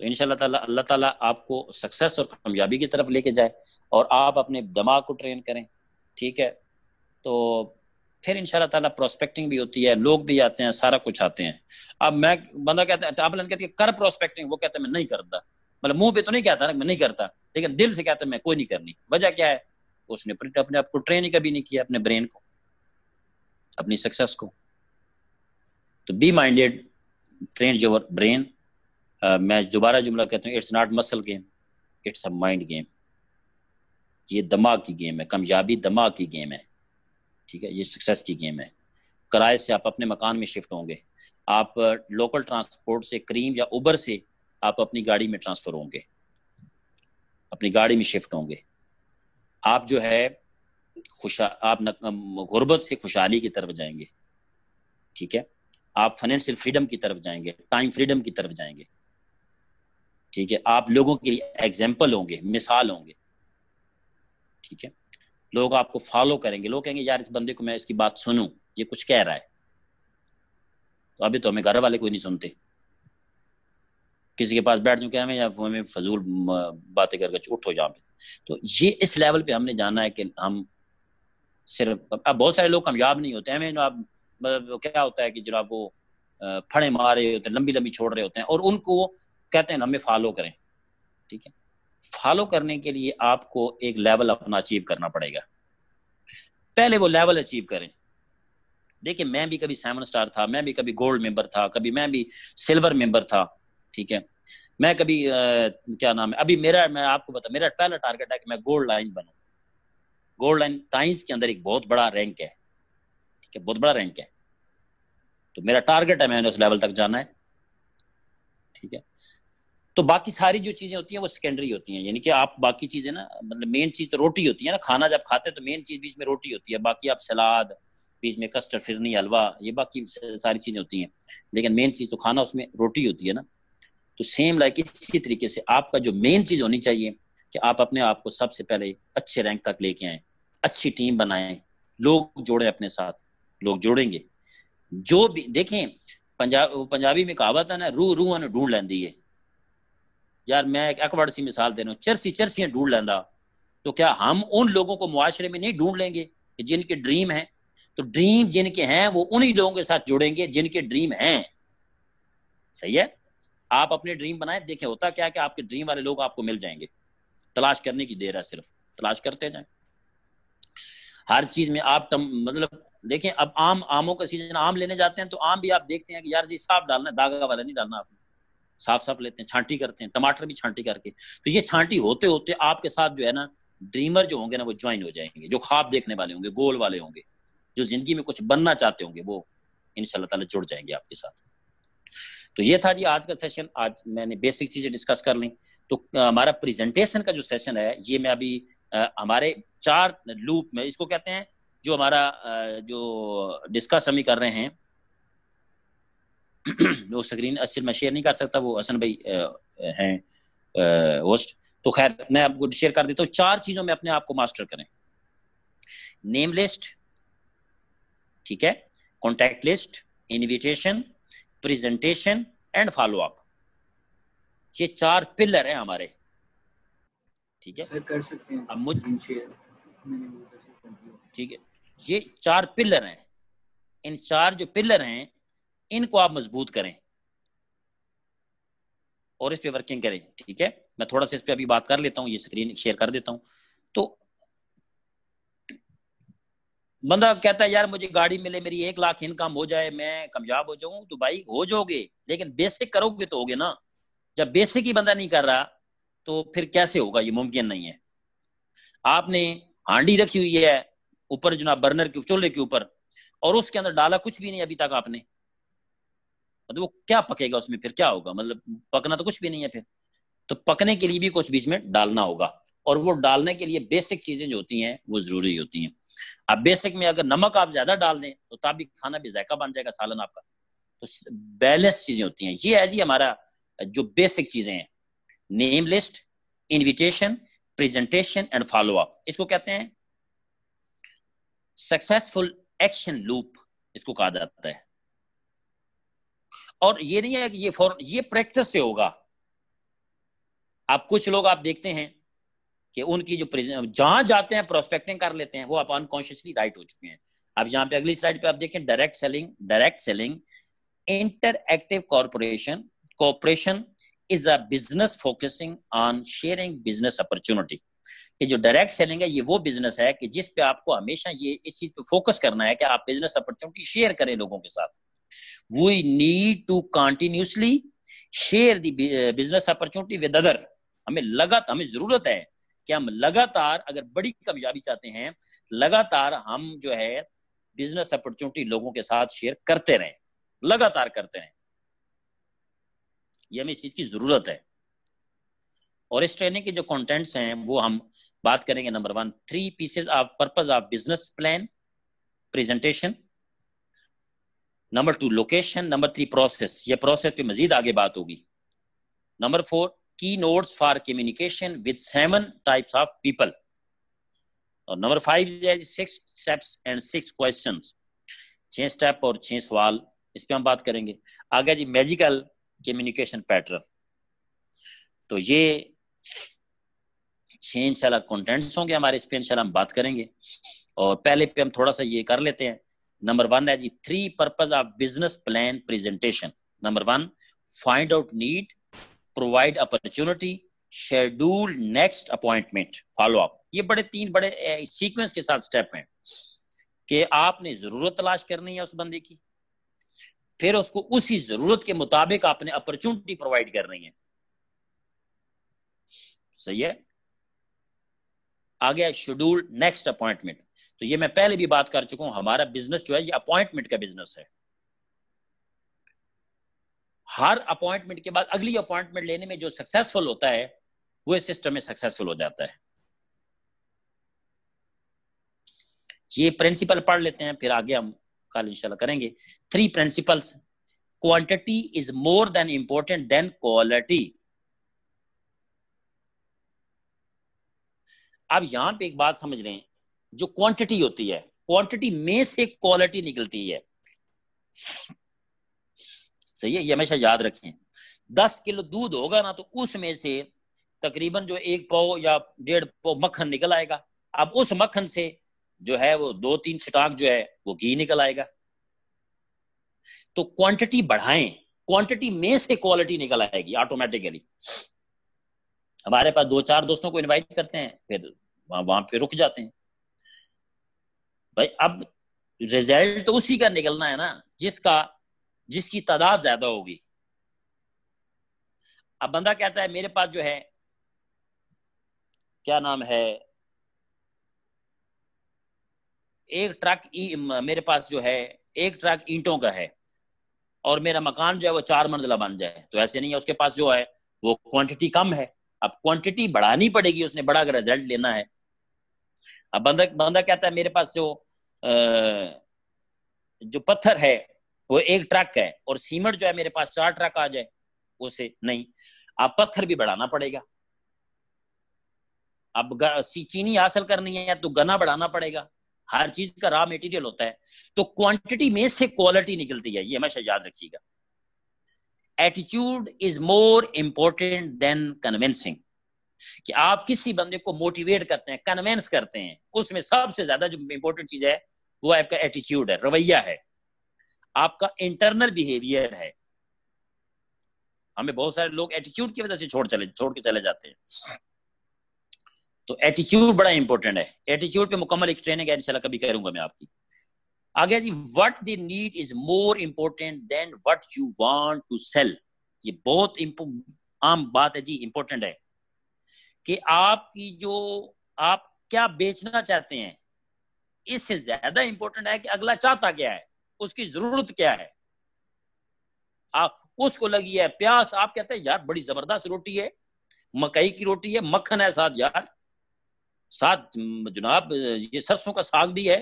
تو انشاءاللہ تعالیٰ اللہ تعالیٰ آپ کو سکسیس اور کامیابی کی طرف لے کے جائے، اور آپ اپنے دماغ کو ٹرین کریں، ٹھیک ہے؟ تو پھر انشاءاللہ تعالیٰ پروسپیکٹنگ بھی ہوتی ہے، لوگ بھی آتے ہیں، سارا کچھ آتے ہیں۔ اب میں بندہ کہتا ہے آپ کہتے ہیں کر پروسپیکٹنگ، وہ کہتا ہے میں نہیں کرتا، مطلب منہ پہ تو نہیں کہتا نا میں نہیں کرتا، لیکن دل سے کہتا ہے میں کوئی نہیں کرنی۔ وجہ کیا ہے؟ اس نے اپنے آپ کو ٹرین ہی کبھی نہیں کیا، اپنے برین کو، اپنی سکسیس کو۔ تو be minded, train your brain. میں دوبارہ جملہ کہتا ہوں، it's not muscle game, it's a mind game. یہ دماغ کی گیم ہے، کامیابی دماغ کی گیم ہے، ٹھیک ہے؟ یہ سکسیس کی گیم ہے۔ کرائے سے آپ اپنے مکان میں شفٹ ہوں گے، آپ لوکل ٹرانسپورٹ سے، کریم یا اوبر سے آپ اپنی گاڑی میں ٹرانسفر ہوں گے، اپنی گاڑی میں شفٹ ہوں گے۔ آپ جو ہے آپ غربت سے خوشحالی کی طرف جائیں گے، ٹھیک ہے؟ آپ فائنینشیل فریڈم کی طرف جائیں گے، ٹائم فریڈم کی طرف جائیں گے، ٹھیک ہے؟ آپ لوگوں کے لیے ایگزامپل ہوں گے، مثال ہوں گے، ٹھیک ہے؟ لوگ آپ کو فالو کریں گے، لوگ کہیں گے یار اس بندے کو میں اس کی بات سنوں، یہ کچھ کہہ رہا ہے۔ تو ابھی تو ہمیں گھر والے کوئی نہیں سنتے، کسی کے پاس بیٹھ چکے ہیں یا ہمیں فضول باتیں کر کے اٹھو جہاں پہ۔ تو یہ اس لیول پہ ہم نے جانا ہے کہ ہم صرف، اب بہت سارے لوگ کامیاب نہیں ہوتے ہیں، اب کیا ہوتا ہے کہ جناب وہ پھڑے مار رہے ہوتے ہیں، لمبی لمبی چھوڑ رہے ہوتے ہیں، اور ان کو کہتے ہیں ہمیں فالو کریں، ٹھیک ہے؟ فالو کرنے کے لیے آپ کو ایک لیول اپنا اچیو کرنا پڑے گا، پہلے وہ لیول اچیو کریں۔ دیکھیں میں بھی کبھی 7 سٹار تھا، میں بھی کبھی گولڈ ممبر تھا، کبھی میں بھی سلور ممبر تھا، ٹھیک ہے؟ میں کبھی کیا نام ہے، ابھی میں آپ کو بتا، میرا پہلا ٹارگٹ ہے کہ میں گولڈ لائن بنوں۔ گولڈ لائن ٹائمز کے اندر ایک بہت بڑا رینک ہے، ٹھیک ہے؟ بہت بڑا رینک ہے، تو میرا ٹارگٹ ہے میں نے اس لیول تک جانا ہے، ٹھیک ہے؟ تو باقی ساری جو چیزیں ہوتی ہیں وہ سیکنڈری ہوتی ہیں، یعنی کہ آپ باقی چیزیں نا، مطلب مین چیز تو روٹی ہوتی ہے نا، کھانا جب کھاتے ہیں تو مین چیز بیچ میں روٹی ہوتی ہے، باقی آپ سلاد، بیچ میں کسٹرڈ، فرنی، حلوہ، یہ باقی ساری چیزیں ہوتی ہیں، لیکن مین چیز تو کھانا، اس میں روٹی ہوتی ہے نا۔ تو سیم لائک اسی طریقے سے آپ کا جو مین چیز ہونی چاہیے کہ آپ اپنے آپ کو سب سے پہلے اچھے رینک تک لے کے آئیں، اچھی ٹیم بنائیں، لوگ جوڑیں اپنے ساتھ، لوگ جوڑیں گے جو بھی۔ دیکھیں پنجابی میں کہاوت ہے نا، روح نے ڈھونڈ لیندی ہے۔ یار میں ایک ایکورڈ سی مثال دے رہا ہوں، چرسیاں ڈھونڈ لیندا، تو کیا ہم ان لوگوں کو معاشرے میں نہیں ڈھونڈ لیں گے کہ جن کے ڈریم ہیں؟ تو ڈریم جن کے ہیں وہ انہی لوگوں کے ساتھ جڑیں گے جن کے ڈریم ہیں، صحیح ہے؟ آپ اپنے ڈریم بنائیں، دیکھیں ہوتا کیا کہ آپ کے ڈریم والے لوگ آپ کو مل جائیں گے، تلاش کرنے کی دیر ہے، صرف تلاش کرتے جائیں۔ ہر چیز میں آپ مطلب دیکھیں، اب آموں کا سیزن، آم لینے جاتے ہیں تو آم بھی آپ دیکھتے ہیں کہ یار جی صاف ڈالنا ہے، داغا والا نہیں ڈالنا، آپ نے صاف لیتے ہیں، چھانٹی کرتے ہیں، ٹماٹر بھی چھانٹی کر کے۔ تو یہ چھانٹی ہوتے ہوتے آپ کے ساتھ جو ہے نا ڈریمر جو ہوں گے نا وہ جوائن ہو جائیں گے، جو خواب دیکھنے والے ہوں گے، گول والے ہوں گے، جو زندگی میں کچھ بننا چاہتے ہوں گے، وہ انشاءاللہ تعالی جڑ جائیں گے آپ کے ساتھ۔ تو یہ تھا جی آج کا سیشن، آج میں نے بیسک چیزیں ڈسکس کر لیں۔ تو ہمارا پریزنٹیشن کا جو سیشن ہے یہ میں ابھی ہمارے 4 لوپ میں اس کو کہتے ہیں، جو ہمارا جو ڈسکس ہم کر رہے ہیں وہ سکرین اصل میں شیئر نہیں کر سکتا، وہ حسن بھائی ہیں ہوسٹ، تو خیر میں آپ کو شیئر کر دیتا ہوں۔ 4 چیزوں میں اپنے آپ کو ماسٹر کریں: نیم لسٹ، ٹھیک ہے، contact list, invitation, presentation and follow اپ۔ یہ 4 پلر ہیں ہمارے، ٹھیک ہے؟ سر کر سکتے ہیں اب مجھ شیئر، ٹھیک ہے، یہ 4 پلر ہیں، ان 4 جو پلر ہیں ان کو آپ مضبوط کریں اور اس پہ ورکنگ کریں، ٹھیک ہے؟ میں تھوڑا سا اس پہ ابھی بات کر لیتا ہوں، یہ سکرین شیئر کر دیتا ہوں۔ تو بندہ کہتا ہے یار مجھے گاڑی ملے، میری 1 لاکھ انکم ہو جائے، میں کامیاب ہو جاؤں، تو بھائی ہو جاؤ گے، لیکن بیسک کرو گے تو ہوگے نا۔ جب بیسک ہی بندہ نہیں کر رہا تو پھر کیسے ہوگا؟ یہ ممکن نہیں ہے۔ آپ نے ہانڈی رکھی ہوئی ہے اوپر جناب برنر کے چولہے کے اوپر، اور اس کے اندر ڈالا کچھ بھی نہیں ابھی تک آپ نے، مطلب وہ کیا پکے گا اس میں؟ پھر کیا ہوگا؟ مطلب پکنا تو کچھ بھی نہیں ہے پھر۔ تو پکنے کے لیے بھی کچھ بیچ میں ڈالنا ہوگا، اور وہ ڈالنے کے لیے بیسک چیزیں جو ہوتی ہیں وہ ضروری ہوتی ہیں۔ اب بیسک میں اگر نمک آپ زیادہ ڈال دیں تو تب بھی کھانا بھی ذائقہ بن جائے گا، سالن آپ کا۔ تو بیلنس چیزیں ہوتی ہیں، یہ ہے جی ہمارا جو بیسک چیزیں ہیں: name list, invitation, presentation and follow up. اس کو کہتے ہیں سکسیسفل ایکشن لوپ، اس کو کہا جاتا ہے۔ اور یہ نہیں ہے کہ یہ پریکٹس سے ہوگا، آپ کچھ لوگ آپ دیکھتے ہیں کہ ان کی جو جہاں جاتے ہیں پروسپیکٹنگ کر لیتے ہیں، وہ آپ انکانشیسلی رائٹ ہو چکے ہیں. اب یہاں پہ اگلی سلائڈ پہ آپ دیکھیں direct selling interactive cooperation is a business focusing on sharing business opportunity. کہ جو ڈائریکٹ سیلنگ ہے یہ وہ بزنس ہے کہ جس پہ آپ کو ہمیشہ یہ اس چیز پہ فوکس کرنا ہے کہ آپ بزنس اپرچونٹی شیئر کریں لوگوں کے ساتھ. We need to continuously share the business opportunity with other. ہمیں ضرورت ہے کہ ہم لگاتار، اگر بڑی کامیابی چاہتے ہیں، لگاتار ہم جو ہے بزنس اپرچونٹی لوگوں کے ساتھ شیئر کرتے رہیں، لگاتار کرتے رہیں. یہ ہمیں اس چیز کی ضرورت ہے. اور اس ٹریننگ کے جو کنٹینٹس ہیں وہ ہم بات کریں گے. Number 1 3 pieces of purpose of business plan presentation. Number 2 location. Number 3 process. یہ پروسیس پہ مزید آگے بات ہوگی. نمبر 4 کی notes for communication with 7 types of people. اور نمبر 5 ہے 6 اسٹیپس اینڈ 6 کوشچنس. 6 اسٹیپ اور 6 سوال، اس پہ ہم بات کریں گے. آگے جی میجیکل کمیونیکیشن پیٹرن. تو یہ 6 انشاءاللہ کنٹینٹس ہوں گے ہمارے، اس پہ انشاءاللہ ہم بات کریں گے. اور پہلے پہ ہم تھوڑا سا یہ کر لیتے ہیں. نمبر 1 ہے جی 3 purpose of business plan presentation. Number 1 find out need, provide opportunity, schedule next appointment, follow up. یہ 3 بڑے سیکوینس کے ساتھ سٹیپ ہیں کہ آپ نے ضرورت تلاش کرنی ہے اس بندے کی، پھر اس کو اسی ضرورت کے مطابق آپ نے اپرچونٹی پرووائڈ کرنی ہے. صحیح ہے. آگے شیڈول نیکسٹ اپوائنٹمنٹ. تو یہ میں پہلے بھی بات کر چکا ہوں، ہمارا بزنس جو ہے یہ اپوائنٹمنٹ کا بزنس ہے. ہر اپوائنٹمنٹ کے بعد اگلی اپوائنٹمنٹ لینے میں جو سکسیسفل ہوتا ہے وہ اس سسٹم میں سکسیسفل ہو جاتا ہے. یہ پرنسپل پڑھ لیتے ہیں، پھر آگے ہم کل انشاءاللہ کریں گے. 3 principles. Quantity is more than important than quality. اب یہاں پہ ایک بات سمجھ لیں، جو کوانٹٹی ہوتی ہے، کوانٹٹی میں سے کوالٹی نکلتی ہے. صحیح ہے، یہ ہمیشہ یاد رکھیں. 10 کلو دودھ ہوگا نا تو اس میں سے تقریباً جو 1 پاؤ یا 1.5 پاؤ مکھن نکل آئے گا. اب اس مکھن سے جو ہے وہ 2-3 سٹاک جو ہے وہ گھی نکل آئے گا. تو کوانٹٹی بڑھائیں، کوانٹٹی میں سے کوالٹی نکل آئے گی آٹومیٹیکلی. ہمارے پاس 2-4 دوستوں کو انوائٹ کرتے ہیں، پھر وہاں پہ رک جاتے ہیں. بھائی اب ریزلٹ تو اسی کا نکلنا ہے نا جس کی تعداد زیادہ ہوگی. اب بندہ کہتا ہے میرے پاس جو ہے کیا نام ہے ایک ٹرک میرے پاس جو ہے 1 ٹرک اینٹوں کا ہے اور میرا مکان جو ہے وہ 4 منزلہ بن جائے. تو ایسے نہیں ہے، اس کے پاس جو ہے وہ کوانٹٹی کم ہے. اب کوانٹٹی بڑھانی پڑے گی، اس نے بڑا ریزلٹ لینا ہے. اب بندہ کہتا ہے میرے پاس جو پتھر ہے وہ 1 ٹرک ہے اور سیمنٹ جو ہے میرے پاس 4 ٹرک آ جائے، اسے نہیں. اب پتھر بھی بڑھانا پڑے گا. اب چینی حاصل کرنی ہے تو گنا بڑھانا پڑے گا. ہر چیز کا را میٹیریل ہوتا ہے. تو کوانٹٹی میں سے کوالٹی نکلتی ہے، یہ ہمیشہ یاد رکھیے گا. Attitude is more important than convincing. کہ آپ کسی بندے کو موٹیویٹ کرتے ہیں، کنونس کرتے ہیں، اس میں سب سے زیادہ جو امپورٹنٹ چیز ہے وہ آپ کا ایٹیٹیوڈ ہے، رویہ ہے، آپ کا انٹرنل بیہیویئر ہے. ہمیں بہت سارے لوگ ایٹیٹیوڈ کی وجہ سے چھوڑ کے چلے جاتے ہیں. تو ایٹیٹیوڈ بڑا امپورٹنٹ ہے. ایٹیٹیوڈ پہ مکمل ایک ٹریننگ ہے انشاءاللہ کبھی کروں گا میں آپ کی. آگے جی what the need is more important than what you want to sell. یہ بہت عام بات ہے جی، امپورٹنٹ ہے کہ آپ کیا بیچنا چاہتے ہیں، اس سے زیادہ امپورٹنٹ ہے کہ اگلا چاہتا کیا ہے، اس کی ضرورت کیا ہے. آپ اس کو لگی ہے پیاس، آپ کہتے ہیں یار بڑی زبردست روٹی ہے، مکئی کی روٹی ہے، مکھن ہے ساتھ، یار ساتھ جناب یہ سرسوں کا ساگ بھی ہے،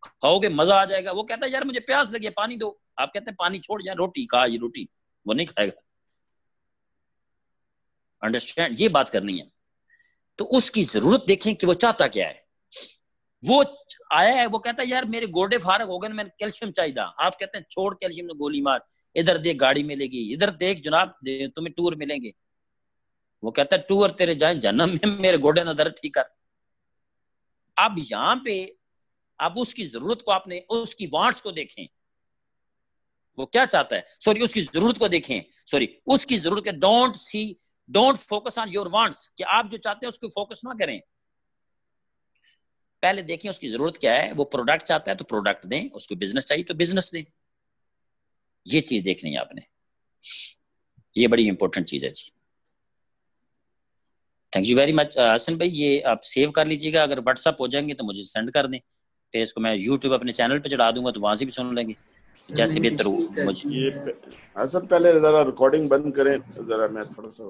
کھاؤ گے مزہ آ جائے گا. وہ کہتا ہے یار مجھے پیاس لگی ہے، پانی دو. آپ کہتے ہیں پانی چھوڑ جائے، روٹی کھا، یہ روٹی وہ نہیں کھائے گا. انڈرسٹینڈ، یہ بات کرنی ہے. تو اس کی ضرورت دیکھیں کہ وہ چاہتا کیا ہے. وہ آیا ہے، وہ کہتا ہے یار میرے گوڈے فارغ ہو گئے، میں کیلشیم چاہیے. آپ کہتے ہیں چھوڑ کیلشیم تو گولی مار، ادھر دیکھ گاڑی ملے گی، ادھر دیکھ جناب تمہیں ٹور ملیں گے. وہ کہتا ہے تو اور تیرے جائیں جنم میں میرے گوڑے نہ درد ٹھیک کر. اب یہاں پہ اب اس کی ضرورت کو آپ نے اس کی وانٹس کو دیکھیں, وہ کیا چاہتا ہے, سوری اس کی ضرورت کو دیکھیں, سوری اس کی ضرورت کے don't focus on your wants, کہ آپ جو چاہتے ہیں اس کو فوکس نہ کریں, پہلے دیکھیں اس کی ضرورت کیا ہے. وہ پروڈکٹ چاہتا ہے تو پروڈکٹ دیں, اس کو بزنس چاہیے تو بزنس دیں. یہ چیز دیکھنی ہے آپ نے, یہ بڑی امپورٹنٹ چیز ہے جی. تھینک یو ویری مچ حسن بھائی, یہ آپ سیو کر لیجیے گا, اگر واٹس ایپ ہو جائیں گے تو مجھے سینڈ کر دیں, پھر اس کو میں یوٹیوب اپنے چینل پہ چڑھا دوں گا تو وہاں سے بھی سن لیں گے جیسے بہتر ہو. مجھے حسن پہلے ذرا ریکارڈنگ بند کریں ذرا, میں تھوڑا سا